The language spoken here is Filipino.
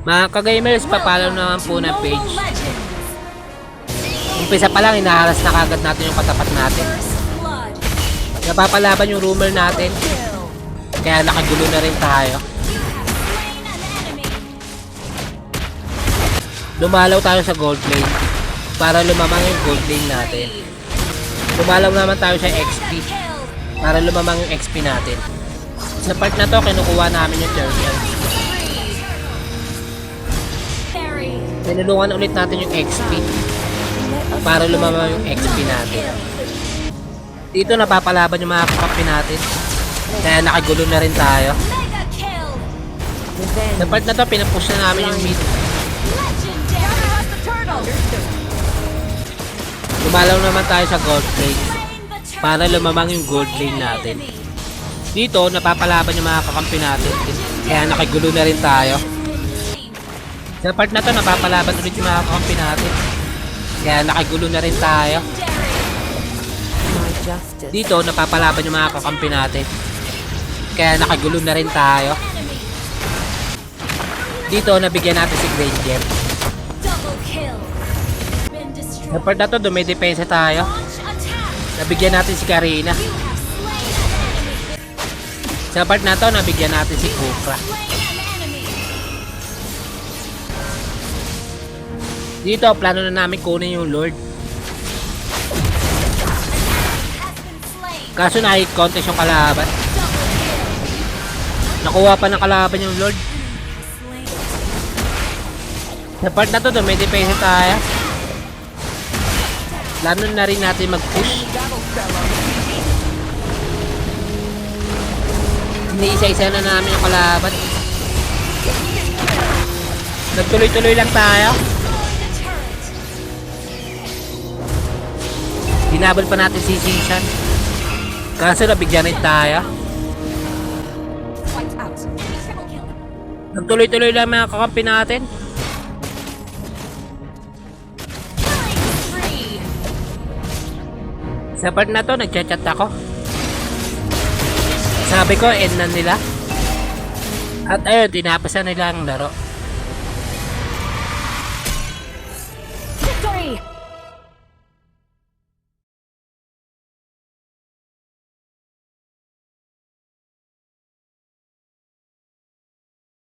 Mga ka-gamers, papalaw naman po ng page. Umpisa pa lang, inaharas na kagad natin yung katapat natin. Napapalaban yung rumor natin. Kaya nakagulo na rin tayo. Lumalaw tayo sa gold lane para lumamang yung gold lane natin. Lumalaw naman tayo sa XP para lumamang yung XP natin. Sa part na to, kinukuha namin yung turtle. Tinulungan ulit natin yung XP para lumamang yung XP natin. Dito napapalaban yung mga kakampi natin. Kaya nakagulo na rin tayo. Sa part na to, pinapush na namin yung mid. Lumalaw naman tayo sa gold lane para lumamang yung gold lane natin. Dito, napapalaban yung mga kakampi natin. Kaya nakagulo na rin tayo. Sa part na to, napapalaban ulit yung mga kakampi natin. Kaya nakagulo na rin tayo. Dito, napapalaban yung mga kakampi natin. Kaya nakagulo na rin tayo. Dito, nabigyan natin si Granger. Sa part na to, dumidepensa tayo. Nabigyan natin si Karina. Sa part na to, nabigyan natin si Kukra. Dito, plano na namin kunin yung Lord. Kaso na-hit contest yung kalaban. Nakuha pa ng kalaban yung Lord. Sa part na to, dumidepensa tayo. Plano na rin natin mag-push. Iniisa-isa na namin yung kalaban. Nagtuloy-tuloy lang tayo. Hinabol pa natin si Season. Kaso nabigyan rin tayo. Nagtuloy-tuloy lang mga kakampi natin. Sa part na to, nagchat-chat ako. Sabi ko, end na nila. At ayun, tinapos na nila ang laro.